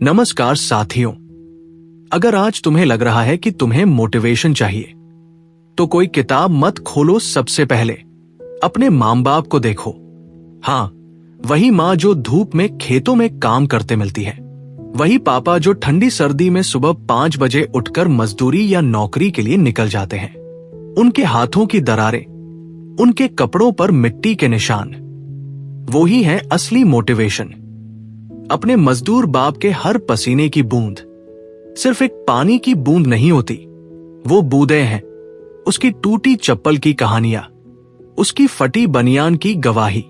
नमस्कार साथियों, अगर आज तुम्हें लग रहा है कि तुम्हें मोटिवेशन चाहिए तो कोई किताब मत खोलो। सबसे पहले अपने माँ बाप को देखो। हाँ, वही माँ जो धूप में खेतों में काम करते मिलती है, वही पापा जो ठंडी सर्दी में सुबह 5 बजे उठकर मजदूरी या नौकरी के लिए निकल जाते हैं। उनके हाथों की दरारें, उनके कपड़ों पर मिट्टी के निशान, वो ही है असली मोटिवेशन। अपने मजदूर बाप के हर पसीने की बूंद सिर्फ एक पानी की बूंद नहीं होती, वो बूंदें हैं उसकी टूटी चप्पल की कहानियां, उसकी फटी बनियान की गवाही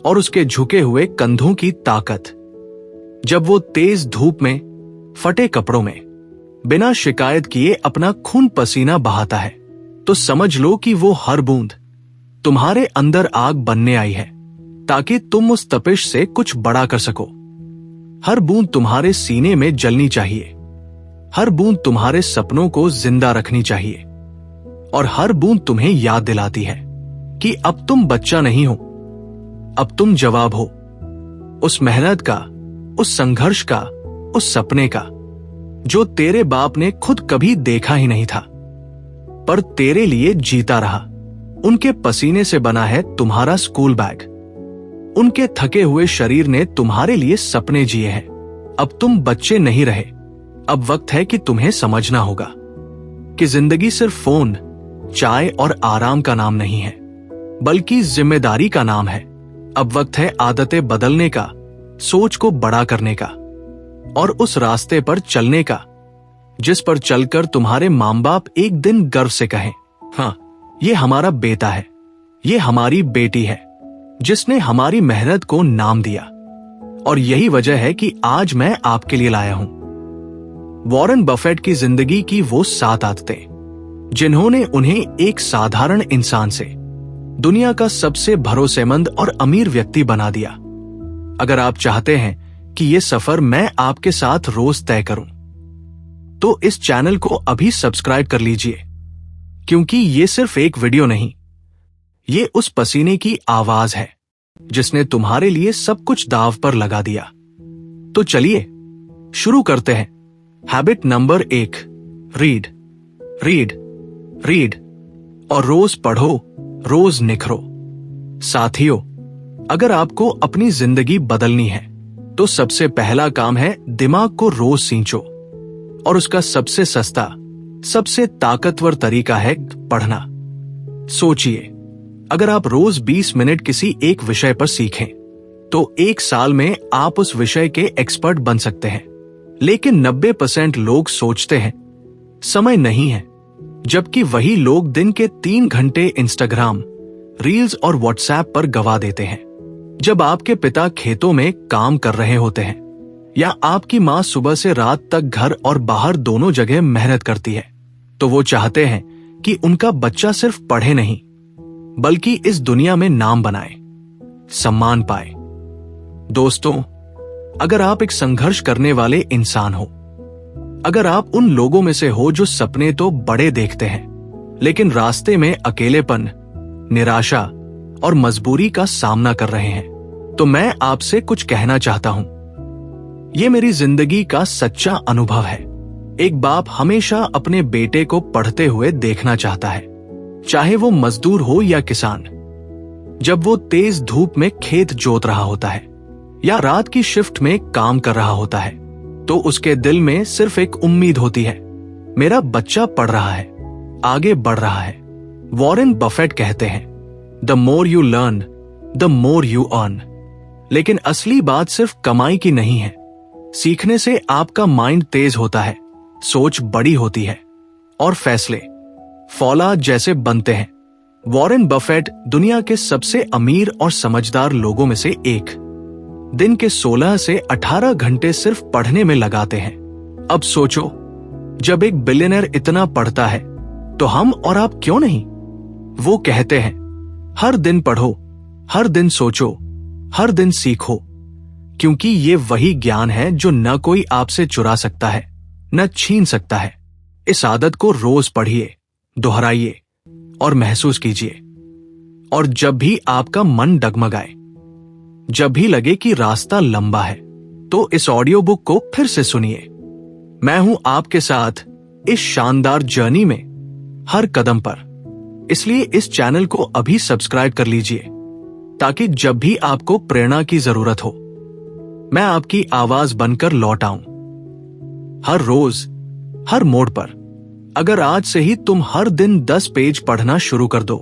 और उसके झुके हुए कंधों की ताकत। जब वो तेज धूप में, फटे कपड़ों में, बिना शिकायत किए अपना खून पसीना बहाता है, तो समझ लो कि वो हर बूंद तुम्हारे अंदर आग बनने आई है ताकि तुम उस तपिश से कुछ बड़ा कर सको। हर बूंद तुम्हारे सीने में जलनी चाहिए, हर बूंद तुम्हारे सपनों को जिंदा रखनी चाहिए और हर बूंद तुम्हें याद दिलाती है कि अब तुम बच्चा नहीं हो, अब तुम जवाब हो उस मेहनत का, उस संघर्ष का, उस सपने का जो तेरे बाप ने खुद कभी देखा ही नहीं था पर तेरे लिए जीता रहा। उनके पसीने से बना है तुम्हारा स्कूल बैग, उनके थके हुए शरीर ने तुम्हारे लिए सपने जिए हैं। अब तुम बच्चे नहीं रहे, अब वक्त है कि तुम्हें समझना होगा कि जिंदगी सिर्फ फोन, चाय और आराम का नाम नहीं है, बल्कि जिम्मेदारी का नाम है। अब वक्त है आदतें बदलने का, सोच को बड़ा करने का और उस रास्ते पर चलने का जिस पर चलकर तुम्हारे माँ बाप एक दिन गर्व से कहें, हाँ, ये हमारा बेटा है, ये हमारी बेटी है जिसने हमारी मेहनत को नाम दिया। और यही वजह है कि आज मैं आपके लिए लाया हूं वॉरेन बफेट की जिंदगी की वो 7 आदतें जिन्होंने उन्हें एक साधारण इंसान से दुनिया का सबसे भरोसेमंद और अमीर व्यक्ति बना दिया। अगर आप चाहते हैं कि ये सफर मैं आपके साथ रोज तय करूं तो इस चैनल को अभी सब्सक्राइब कर लीजिए, क्योंकि ये सिर्फ एक वीडियो नहीं, ये उस पसीने की आवाज है जिसने तुम्हारे लिए सब कुछ दांव पर लगा दिया। तो चलिए शुरू करते हैं। Habit number 1, read read read और रोज पढ़ो, रोज निखरो। साथियों, अगर आपको अपनी जिंदगी बदलनी है तो सबसे पहला काम है दिमाग को रोज सींचो और उसका सबसे सस्ता, सबसे ताकतवर तरीका है पढ़ना। सोचिए, अगर आप रोज 20 मिनट किसी एक विषय पर सीखें तो 1 साल में आप उस विषय के एक्सपर्ट बन सकते हैं। लेकिन 90% लोग सोचते हैं समय नहीं है, जबकि वही लोग दिन के 3 घंटे इंस्टाग्राम, रील्स और व्हाट्सएप पर गवा देते हैं। जब आपके पिता खेतों में काम कर रहे होते हैं या आपकी माँ सुबह से रात तक घर और बाहर दोनों जगह मेहनत करती है, तो वो चाहते हैं कि उनका बच्चा सिर्फ पढ़े नहीं बल्कि इस दुनिया में नाम बनाए, सम्मान पाए। दोस्तों, अगर आप एक संघर्ष करने वाले इंसान हो, अगर आप उन लोगों में से हो जो सपने तो बड़े देखते हैं लेकिन रास्ते में अकेलेपन, निराशा और मजबूरी का सामना कर रहे हैं, तो मैं आपसे कुछ कहना चाहता हूं। यह मेरी जिंदगी का सच्चा अनुभव है। एक बाप हमेशा अपने बेटे को पढ़ते हुए देखना चाहता है, चाहे वो मजदूर हो या किसान। जब वो तेज धूप में खेत जोत रहा होता है या रात की शिफ्ट में काम कर रहा होता है, तो उसके दिल में सिर्फ एक उम्मीद होती है, मेरा बच्चा पढ़ रहा है, आगे बढ़ रहा है। वॉरेन बफेट कहते हैं, the more you learn the more you earn. लेकिन असली बात सिर्फ कमाई की नहीं है। सीखने से आपका माइंड तेज होता है, सोच बड़ी होती है और फैसले फौलाद जैसे बनते हैं। वॉरेन बफेट दुनिया के सबसे अमीर और समझदार लोगों में से एक। दिन के 16 से 18 घंटे सिर्फ पढ़ने में लगाते हैं। अब सोचो, जब एक बिलियनर इतना पढ़ता है तो हम और आप क्यों नहीं? वो कहते हैं, हर दिन पढ़ो, हर दिन सोचो, हर दिन सीखो, क्योंकि ये वही ज्ञान है जो न कोई आपसे चुरा सकता है, न छीन सकता है। इस आदत को रोज पढ़िए, दोहराइए और महसूस कीजिए। और जब भी आपका मन डगमगाए, जब भी लगे कि रास्ता लंबा है, तो इस ऑडियो बुक को फिर से सुनिए। मैं हूं आपके साथ इस शानदार जर्नी में हर कदम पर। इसलिए इस चैनल को अभी सब्सक्राइब कर लीजिए ताकि जब भी आपको प्रेरणा की जरूरत हो मैं आपकी आवाज बनकर लौट आऊं। हर रोज, हर मोड़ पर अगर आज से ही तुम हर दिन 10 पेज पढ़ना शुरू कर दो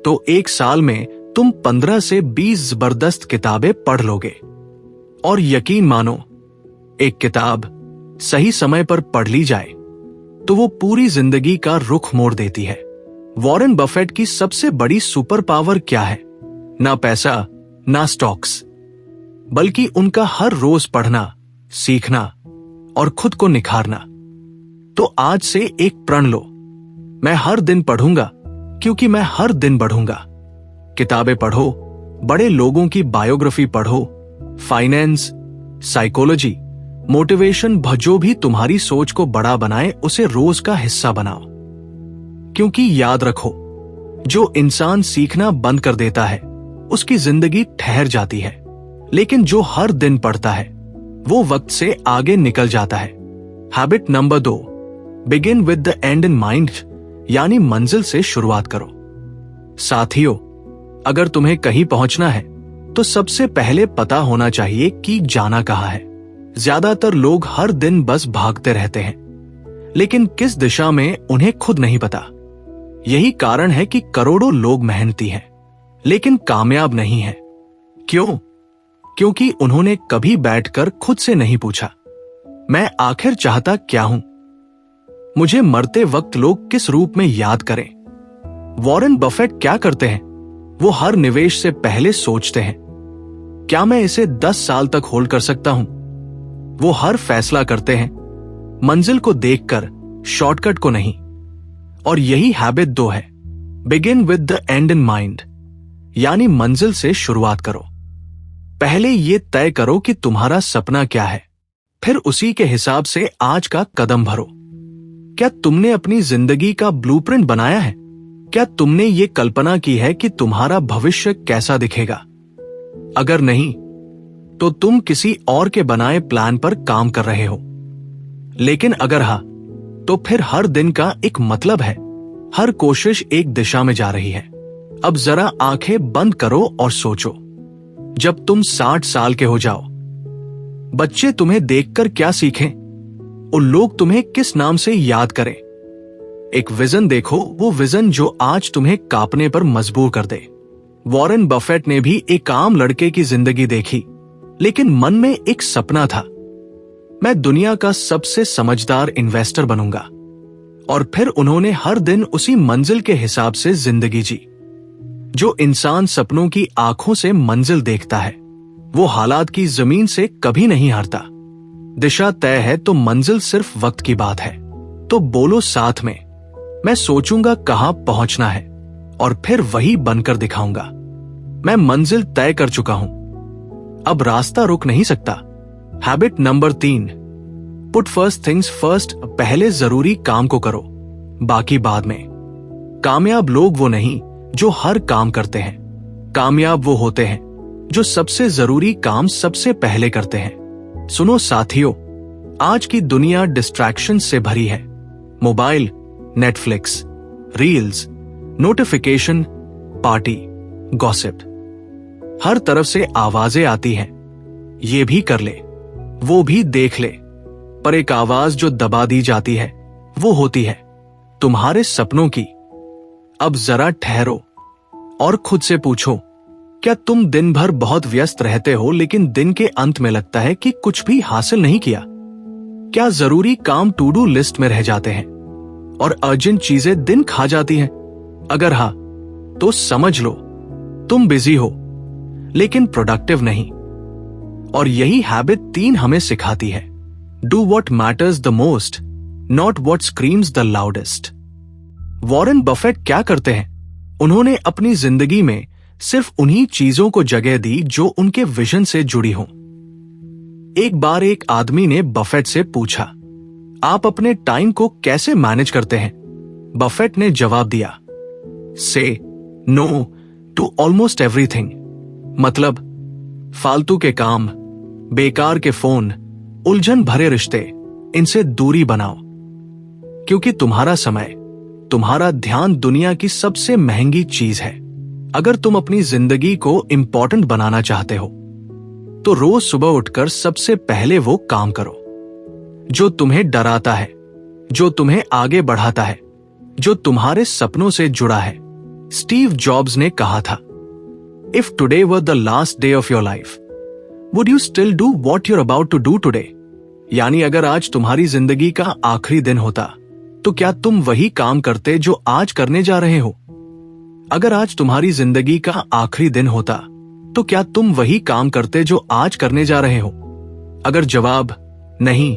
तो 1 साल में तुम 15 से 20 जबरदस्त किताबें पढ़ लोगे। और यकीन मानो, एक किताब सही समय पर पढ़ ली जाए तो वो पूरी जिंदगी का रुख मोड़ देती है। वॉरेन बफेट की सबसे बड़ी सुपर पावर क्या है? ना पैसा, ना स्टॉक्स, बल्कि उनका हर रोज पढ़ना, सीखना और खुद को निखारना। तो आज से एक प्रण लो, मैं हर दिन पढ़ूंगा क्योंकि मैं हर दिन बढ़ूंगा। किताबें पढ़ो, बड़े लोगों की बायोग्राफी पढ़ो, फाइनेंस, साइकोलॉजी, मोटिवेशन, जो भी तुम्हारी सोच को बड़ा बनाए उसे रोज का हिस्सा बनाओ। क्योंकि याद रखो, जो इंसान सीखना बंद कर देता है उसकी जिंदगी ठहर जाती है, लेकिन जो हर दिन पढ़ता है वो वक्त से आगे निकल जाता है। Habit number 2, begin with the and in mind, यानी मंजिल से शुरुआत करो। साथियों, अगर तुम्हें कहीं पहुंचना है तो सबसे पहले पता होना चाहिए कि जाना कहां है। ज्यादातर लोग हर दिन बस भागते रहते हैं, लेकिन किस दिशा में उन्हें खुद नहीं पता। यही कारण है कि करोड़ों लोग मेहनती हैं लेकिन कामयाब नहीं हैं। क्यों? क्योंकि उन्होंने कभी बैठकर खुद से नहीं पूछा, मैं आखिर चाहता क्या हूं? मुझे मरते वक्त लोग किस रूप में याद करें? वॉरेन बफेट क्या करते हैं? वो हर निवेश से पहले सोचते हैं, क्या मैं इसे 10 साल तक होल्ड कर सकता हूं? वो हर फैसला करते हैं मंजिल को देखकर, शॉर्टकट को नहीं। और यही हैबिट 2 है, begin with the and in mind, यानी मंजिल से शुरुआत करो। पहले ये तय करो कि तुम्हारा सपना क्या है, फिर उसी के हिसाब से आज का कदम भरो। क्या तुमने अपनी जिंदगी का ब्लूप्रिंट बनाया है? क्या तुमने ये कल्पना की है कि तुम्हारा भविष्य कैसा दिखेगा? अगर नहीं तो तुम किसी और के बनाए प्लान पर काम कर रहे हो। लेकिन अगर हां, तो फिर हर दिन का एक मतलब है, हर कोशिश एक दिशा में जा रही है। अब जरा आंखें बंद करो और सोचो, जब तुम 60 साल के हो जाओ, बच्चे तुम्हें देखकर क्या सीखें? उन लोग तुम्हें किस नाम से याद करें? एक विजन देखो, वो विजन जो आज तुम्हें कांपने पर मजबूर कर दे। वॉरेन बफेट ने भी एक आम लड़के की जिंदगी देखी, लेकिन मन में एक सपना था, मैं दुनिया का सबसे समझदार इन्वेस्टर बनूंगा। और फिर उन्होंने हर दिन उसी मंजिल के हिसाब से जिंदगी जी। जो इंसान सपनों की आंखों से मंजिल देखता है वो हालात की जमीन से कभी नहीं हारता। दिशा तय है तो मंजिल सिर्फ वक्त की बात है। तो बोलो साथ में, मैं सोचूंगा कहां पहुंचना है और फिर वही बनकर दिखाऊंगा। मैं मंजिल तय कर चुका हूं, अब रास्ता रुक नहीं सकता। Habit number 3, put first things first, पहले जरूरी काम को करो, बाकी बाद में। कामयाब लोग वो नहीं जो हर काम करते हैं, कामयाब वो होते हैं जो सबसे जरूरी काम सबसे पहले करते हैं। सुनो साथियों, आज की दुनिया डिस्ट्रैक्शन से भरी है। Mobile, Netflix, reels, notification, party, gossip, हर तरफ से आवाजें आती हैं, ये भी कर ले, वो भी देख ले, पर एक आवाज जो दबा दी जाती है वो होती है तुम्हारे सपनों की। अब जरा ठहरो और खुद से पूछो, क्या तुम दिन भर बहुत व्यस्त रहते हो लेकिन दिन के अंत में लगता है कि कुछ भी हासिल नहीं किया? क्या जरूरी काम टू डू लिस्ट में रह जाते हैं और अर्जेंट चीजें दिन खा जाती हैं? अगर हां, तो समझ लो तुम बिजी हो लेकिन प्रोडक्टिव नहीं। और यही हैबिट 3 हमें सिखाती है, do what matters the most, not what screams the loudest. Warren Buffett क्या करते हैं? उन्होंने अपनी जिंदगी में सिर्फ उन्हीं चीजों को जगह दी जो उनके विजन से जुड़ी हों। एक बार एक आदमी ने बफेट से पूछा, आप अपने टाइम को कैसे मैनेज करते हैं? बफेट ने जवाब दिया, से नो टू ऑलमोस्ट एवरीथिंग। मतलब फालतू के काम, बेकार के फोन, उलझन भरे रिश्ते, इनसे दूरी बनाओ। क्योंकि तुम्हारा समय, तुम्हारा ध्यान दुनिया की सबसे महंगी चीज है। अगर तुम अपनी जिंदगी को इंपॉर्टेंट बनाना चाहते हो तो रोज सुबह उठकर सबसे पहले वो काम करो जो तुम्हें डराता है, जो तुम्हें आगे बढ़ाता है, जो तुम्हारे सपनों से जुड़ा है। स्टीव जॉब्स ने कहा था, if today were the last day of your life, would you still do what you're about to do today? यानी अगर आज तुम्हारी जिंदगी का आखिरी दिन होता तो क्या तुम वही काम करते जो आज करने जा रहे हो? अगर आज तुम्हारी जिंदगी का आखिरी दिन होता तो क्या तुम वही काम करते जो आज करने जा रहे हो? अगर जवाब नहीं,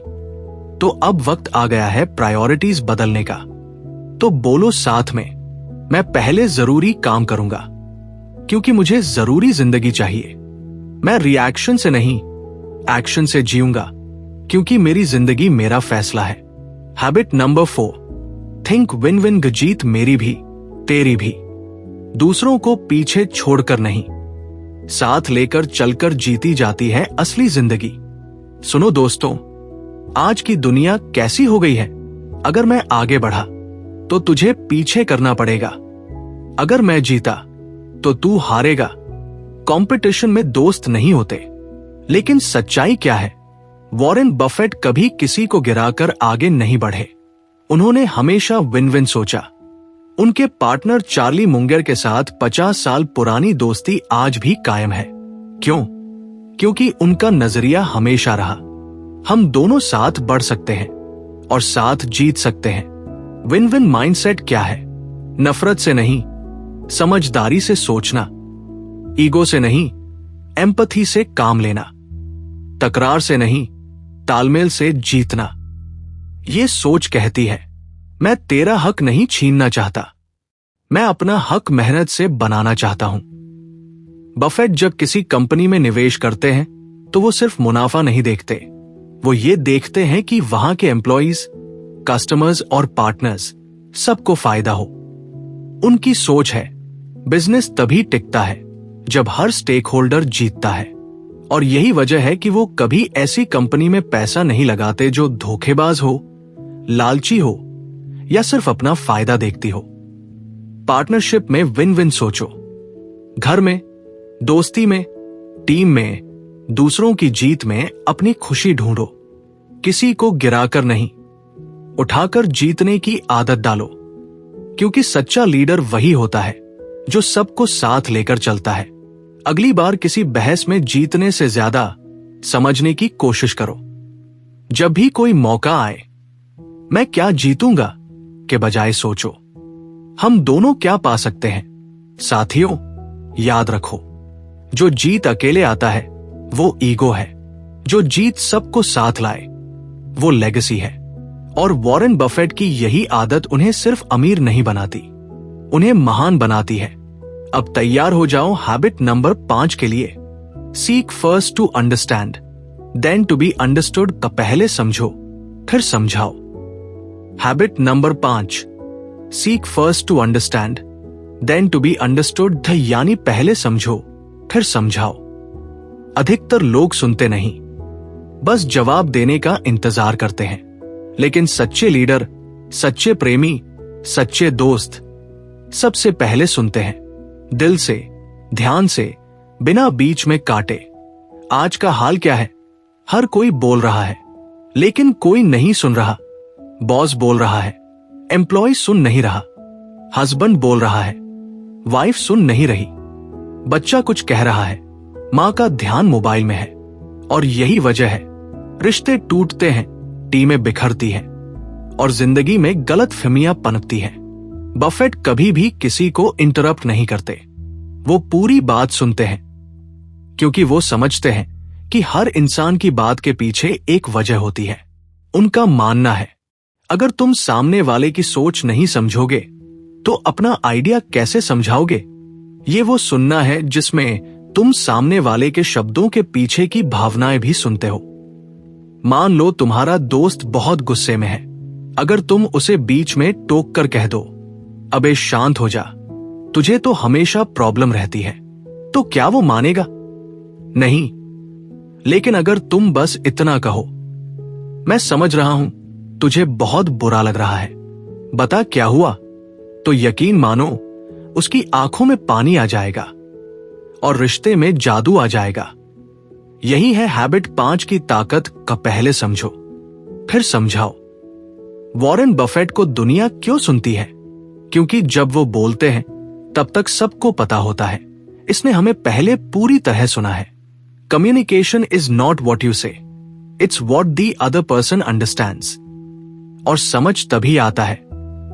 तो अब वक्त आ गया है प्रायोरिटीज बदलने का। तो बोलो साथ में, मैं पहले जरूरी काम करूंगा क्योंकि मुझे जरूरी जिंदगी चाहिए। मैं रिएक्शन से नहीं, एक्शन से जीऊंगा क्योंकि मेरी जिंदगी मेरा फैसला है। Habit number 4, think win win. जीत मेरी भी, तेरी भी। दूसरों को पीछे छोड़कर नहीं, साथ लेकर चलकर जीती जाती है असली जिंदगी। सुनो दोस्तों, आज की दुनिया कैसी हो गई है? अगर मैं आगे बढ़ा तो तुझे पीछे करना पड़ेगा। अगर मैं जीता तो तू हारेगा। कंपटीशन में दोस्त नहीं होते। लेकिन सच्चाई क्या है? वॉरेन बफेट कभी किसी को गिराकर आगे नहीं बढ़े। उन्होंने हमेशा विन विन सोचा। उनके पार्टनर चार्ली मुंगर के साथ 50 साल पुरानी दोस्ती आज भी कायम है। क्यों? क्योंकि उनका नजरिया हमेशा रहा, हम दोनों साथ बढ़ सकते हैं और साथ जीत सकते हैं। विन विन माइंडसेट क्या है? नफरत से नहीं, समझदारी से सोचना। ईगो से नहीं, एम्पैथी से काम लेना। तकरार से नहीं, तालमेल से जीतना। ये सोच कहती है, मैं तेरा हक नहीं छीनना चाहता, मैं अपना हक मेहनत से बनाना चाहता हूं। बफेट जब किसी कंपनी में निवेश करते हैं तो वो सिर्फ मुनाफा नहीं देखते, वो ये देखते हैं कि वहां के एम्प्लॉइज, कस्टमर्स और पार्टनर्स सबको फायदा हो। उनकी सोच है, बिजनेस तभी टिकता है जब हर स्टेक होल्डर जीतता है। और यही वजह है कि वो कभी ऐसी कंपनी में पैसा नहीं लगाते जो धोखेबाज हो, लालची हो या सिर्फ अपना फायदा देखती हो। पार्टनरशिप में विन विन सोचो। घर में, दोस्ती में, टीम में, दूसरों की जीत में अपनी खुशी ढूंढो। किसी को गिराकर नहीं, उठाकर जीतने की आदत डालो। क्योंकि सच्चा लीडर वही होता है जो सबको साथ लेकर चलता है। अगली बार किसी बहस में जीतने से ज्यादा समझने की कोशिश करो। जब भी कोई मौका आए, मैं क्या जीतूंगा के बजाय सोचो, हम दोनों क्या पा सकते हैं। साथियों, याद रखो, जो जीत अकेले आता है वो ईगो है, जो जीत सबको साथ लाए वो लेगेसी है। और वॉरेन बफेट की यही आदत उन्हें सिर्फ अमीर नहीं बनाती, उन्हें महान बनाती है। अब तैयार हो जाओ हैबिट नंबर 5 के लिए। Seek first to understand then to be understood. का पहले समझो फिर समझाओ। Habit number 5, seek first to understand then to be understood. यानी पहले समझो फिर समझाओ। अधिकतर लोग सुनते नहीं, बस जवाब देने का इंतजार करते हैं। लेकिन सच्चे लीडर, सच्चे प्रेमी, सच्चे दोस्त सबसे पहले सुनते हैं, दिल से, ध्यान से, बिना बीच में काटे। आज का हाल क्या है? हर कोई बोल रहा है लेकिन कोई नहीं सुन रहा। बॉस बोल रहा है, एम्प्लॉय सुन नहीं रहा। हस्बैंड बोल रहा है, वाइफ सुन नहीं रही। बच्चा कुछ कह रहा है, मां का ध्यान मोबाइल में है। और यही वजह है, रिश्ते टूटते हैं, टीमें बिखरती हैं और जिंदगी में गलतफहमियां पनपती हैं। बफेट कभी भी किसी को इंटरप्ट नहीं करते, वो पूरी बात सुनते हैं क्योंकि वो समझते हैं कि हर इंसान की बात के पीछे एक वजह होती है। उनका मानना है, अगर तुम सामने वाले की सोच नहीं समझोगे तो अपना आइडिया कैसे समझाओगे? ये वो सुनना है जिसमें तुम सामने वाले के शब्दों के पीछे की भावनाएं भी सुनते हो। मान लो तुम्हारा दोस्त बहुत गुस्से में है, अगर तुम उसे बीच में टोक कर कह दो, अबे शांत हो जा, तुझे तो हमेशा प्रॉब्लम रहती है, तो क्या वो मानेगा? नहीं। लेकिन अगर तुम बस इतना कहो, मैं समझ रहा हूं, तुझे बहुत बुरा लग रहा है, बता क्या हुआ, तो यकीन मानो उसकी आंखों में पानी आ जाएगा और रिश्ते में जादू आ जाएगा। यही है हैबिट 5 की ताकत का पहले समझो फिर समझाओ। वॉरेन बफेट को दुनिया क्यों सुनती है? क्योंकि जब वो बोलते हैं तब तक सबको पता होता है, इसने हमें पहले पूरी तरह सुना है। Communication is not what you say, it's what the other person understands. और समझ तभी आता है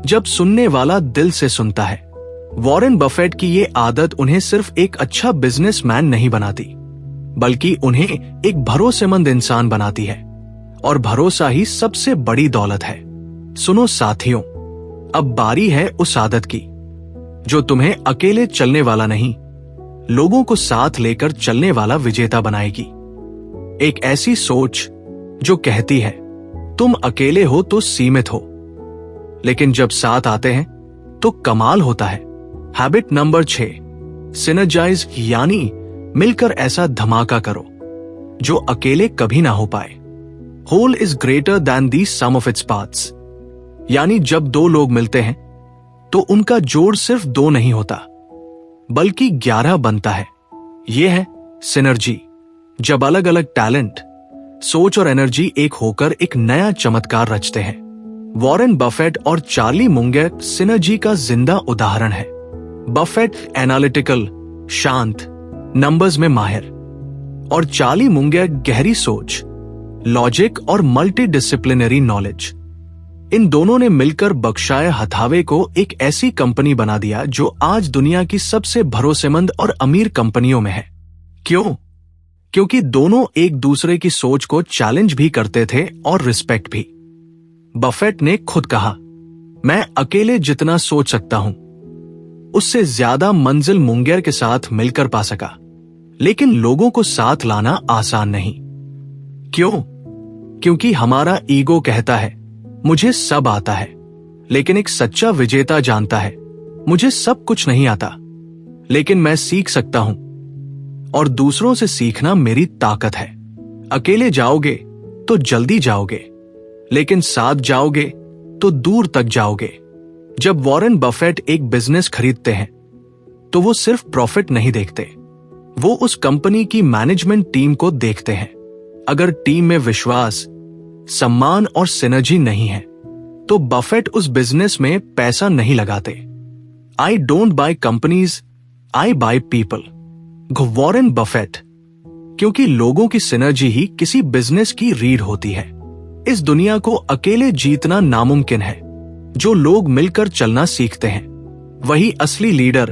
जब सुनने वाला दिल से सुनता है। वॉरेन बफेट की ये आदत उन्हें सिर्फ एक अच्छा बिजनेसमैन नहीं बनाती, बल्कि उन्हें एक भरोसेमंद इंसान बनाती है, और भरोसा ही सबसे बड़ी दौलत है। सुनो साथियों, अब बारी है उस आदत की जो तुम्हें अकेले चलने वाला नहीं, लोगों को साथ लेकर चलने वाला विजेता बनाएगी। एक ऐसी सोच जो कहती है तुम अकेले हो तो सीमित हो, लेकिन जब साथ आते हैं तो कमाल होता है। हैबिट नंबर 6, सिनर्जाइज, यानी मिलकर ऐसा धमाका करो जो अकेले कभी ना हो पाए। Whole is greater than the sum of its parts, यानी जब दो लोग मिलते हैं तो उनका जोड़ सिर्फ 2 नहीं होता बल्कि 11 बनता है। यह है सिनर्जी, जब अलग अलग टैलेंट, सोच और एनर्जी एक होकर एक नया चमत्कार रचते हैं। वॉरेन बफेट और चार्ली मुंगर सिनर्जी का जिंदा उदाहरण है। बफेट एनालिटिकल, शांत, नंबर्स में माहिर, और चार्ली मुंगर गहरी सोच, लॉजिक और मल्टी डिसिप्लिनरी नॉलेज। इन दोनों ने मिलकर बर्कशायर हथावे को एक ऐसी कंपनी बना दिया जो आज दुनिया की सबसे भरोसेमंद और अमीर कंपनियों में है। क्यों? क्योंकि दोनों एक दूसरे की सोच को चैलेंज भी करते थे और रिस्पेक्ट भी। बफेट ने खुद कहा, मैं अकेले जितना सोच सकता हूं उससे ज्यादा मंजिल मुंगेर के साथ मिलकर पा सका, लेकिन लोगों को साथ लाना आसान नहीं। क्यों? क्योंकि हमारा ईगो कहता है मुझे सब आता है, लेकिन एक सच्चा विजेता जानता है मुझे सब कुछ नहीं आता, लेकिन मैं सीख सकता हूं, और दूसरों से सीखना मेरी ताकत है। अकेले जाओगे तो जल्दी जाओगे, लेकिन साथ जाओगे तो दूर तक जाओगे। जब वॉरेन बफेट एक बिजनेस खरीदते हैं तो वो सिर्फ प्रॉफिट नहीं देखते, वो उस कंपनी की मैनेजमेंट टीम को देखते हैं। अगर टीम में विश्वास, सम्मान और सिनर्जी नहीं है तो बफेट उस बिजनेस में पैसा नहीं लगाते। I don't by companies, I by people. Warren Buffett, क्योंकि लोगों की सिनर्जी ही किसी बिजनेस की रीढ़ होती है। इस दुनिया को अकेले जीतना नामुमकिन है, जो लोग मिलकर चलना सीखते हैं वही असली लीडर,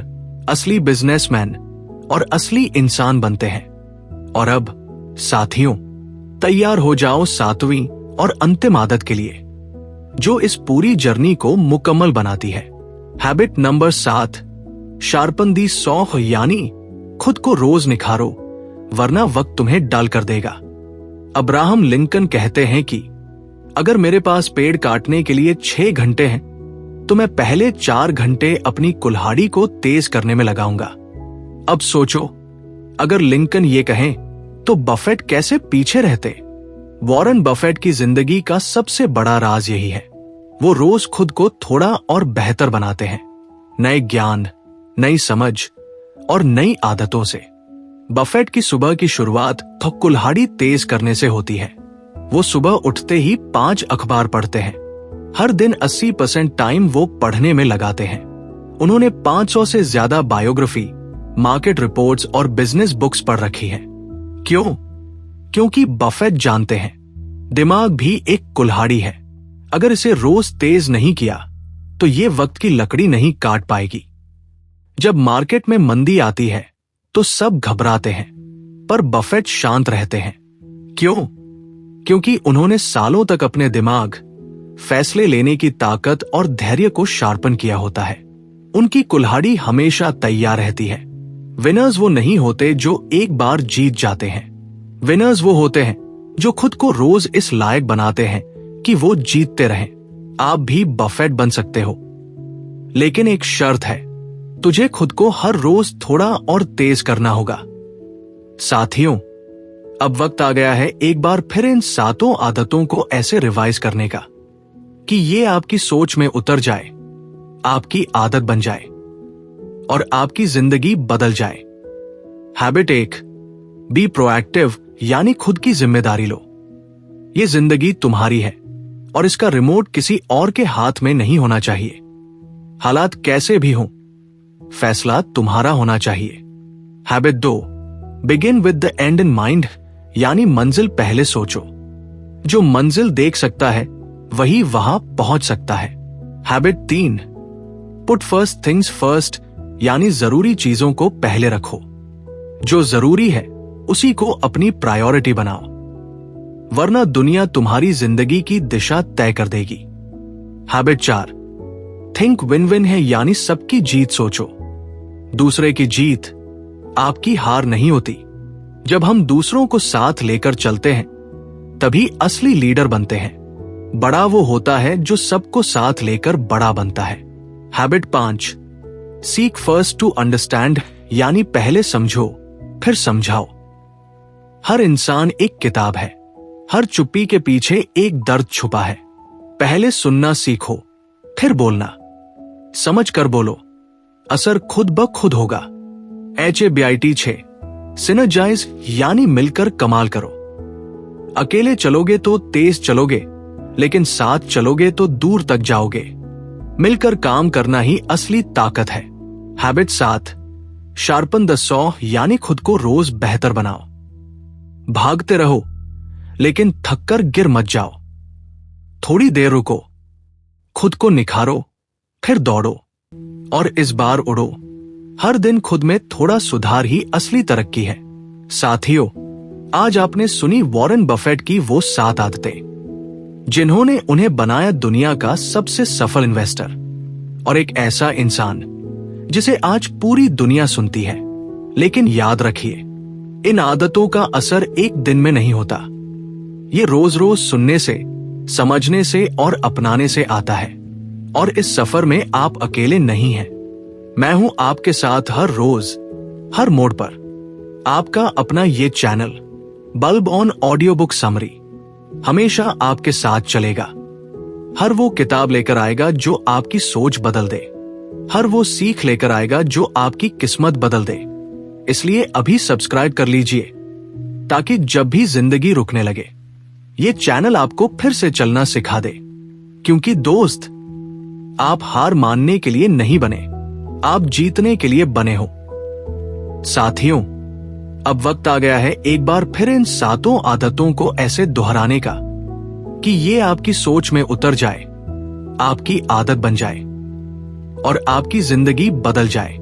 असली बिजनेसमैन और असली इंसान बनते हैं। और अब साथियों, तैयार हो जाओ 7वीं और अंतिम आदत के लिए, जो इस पूरी जर्नी को मुकम्मल बनाती है। हैबिट नंबर 7, शार्पन दी सॉ, यानी खुद को रोज निखारो, वरना वक्त तुम्हें डाल कर देगा। अब्राहम लिंकन कहते हैं कि अगर मेरे पास पेड़ काटने के लिए 6 घंटे हैं तो मैं पहले 4 घंटे अपनी कुल्हाड़ी को तेज करने में लगाऊंगा। अब सोचो, अगर लिंकन ये कहें तो बफेट कैसे पीछे रहते? वॉरेन बफेट की जिंदगी का सबसे बड़ा राज यही है, वो रोज खुद को थोड़ा और बेहतर बनाते हैं, नए ज्ञान, नई समझ और नई आदतों से। बफेट की सुबह की शुरुआत तो कुल्हाड़ी तेज करने से होती है। वो सुबह उठते ही 5 अखबार पढ़ते हैं। हर दिन 80% टाइम वो पढ़ने में लगाते हैं। उन्होंने 500 से ज्यादा बायोग्राफी, मार्केट रिपोर्ट्स और बिजनेस बुक्स पढ़ रखी है। क्यों? क्योंकि बफेट जानते हैं दिमाग भी एक कुल्हाड़ी है, अगर इसे रोज तेज नहीं किया तो ये वक्त की लकड़ी नहीं काट पाएगी। जब मार्केट में मंदी आती है तो सब घबराते हैं, पर बफेट शांत रहते हैं। क्यों? क्योंकि उन्होंने सालों तक अपने दिमाग, फैसले लेने की ताकत और धैर्य को शार्पन किया होता है। उनकी कुल्हाड़ी हमेशा तैयार रहती है। विनर्स वो नहीं होते जो एक बार जीत जाते हैं, विनर्स वो होते हैं जो खुद को रोज इस लायक बनाते हैं कि वो जीतते रहें। आप भी बफेट बन सकते हो, लेकिन एक शर्त है, तुझे खुद को हर रोज थोड़ा और तेज करना होगा। साथियों, अब वक्त आ गया है एक बार फिर इन 7 आदतों को ऐसे रिवाइज करने का कि ये आपकी सोच में उतर जाए, आपकी आदत बन जाए और आपकी जिंदगी बदल जाए। हैबिट 1, बी प्रोएक्टिव, यानी खुद की जिम्मेदारी लो। ये जिंदगी तुम्हारी है और इसका रिमोट किसी और के हाथ में नहीं होना चाहिए। हालात कैसे भी हों, फैसला तुम्हारा होना चाहिए। Habit 2, begin with the and in mind, यानी मंजिल पहले सोचो। जो मंजिल देख सकता है वही वहां पहुंच सकता है। Habit 3, put first things first, यानी जरूरी चीजों को पहले रखो। जो जरूरी है उसी को अपनी प्रायोरिटी बनाओ, वरना दुनिया तुम्हारी जिंदगी की दिशा तय कर देगी। हैबिट 4, थिंक विन विन है, यानी सबकी जीत सोचो। दूसरे की जीत आपकी हार नहीं होती। जब हम दूसरों को साथ लेकर चलते हैं तभी असली लीडर बनते हैं। बड़ा वो होता है जो सबको साथ लेकर बड़ा बनता है। Habit 5, seek first to understand, यानी पहले समझो फिर समझाओ। हर इंसान एक किताब है, हर चुप्पी के पीछे एक दर्द छुपा है। पहले सुनना सीखो फिर बोलना, समझ कर बोलो, असर खुद ब खुद होगा। HABIT 6, सिनर्जाइज, यानी मिलकर कमाल करो। अकेले चलोगे तो तेज चलोगे, लेकिन साथ चलोगे तो दूर तक जाओगे। मिलकर काम करना ही असली ताकत है। हैबिट 7, शार्पन द सॉ, यानी खुद को रोज बेहतर बनाओ। भागते रहो लेकिन थककर गिर मत जाओ। थोड़ी देर रुको, खुद को निखारो, फिर दौड़ो और इस बार उड़ो। हर दिन खुद में थोड़ा सुधार ही असली तरक्की है। साथियों, आज आपने सुनी वॉरेन बफेट की वो 7 आदतें जिन्होंने उन्हें बनाया दुनिया का सबसे सफल इन्वेस्टर और एक ऐसा इंसान जिसे आज पूरी दुनिया सुनती है। लेकिन याद रखिए, इन आदतों का असर एक दिन में नहीं होता। ये रोज रोज सुनने से, समझने से और अपनाने से आता है। और इस सफर में आप अकेले नहीं हैं। मैं हूं आपके साथ हर रोज, हर मोड़ पर। आपका अपना ये channel bulb on audio book summary हमेशा आपके साथ चलेगा। हर वो किताब लेकर आएगा जो आपकी सोच बदल दे, हर वो सीख लेकर आएगा जो आपकी किस्मत बदल दे। इसलिए अभी सब्सक्राइब कर लीजिए ताकि जब भी जिंदगी रुकने लगे ये चैनल आपको फिर से चलना सिखा दे। क्योंकि दोस्त, आप हार मानने के लिए नहीं बने, आप जीतने के लिए बने हो। साथियों, अब वक्त आ गया है एक बार फिर इन 7 आदतों को ऐसे दोहराने का कि ये आपकी सोच में उतर जाए, आपकी आदत बन जाए और आपकी जिंदगी बदल जाए।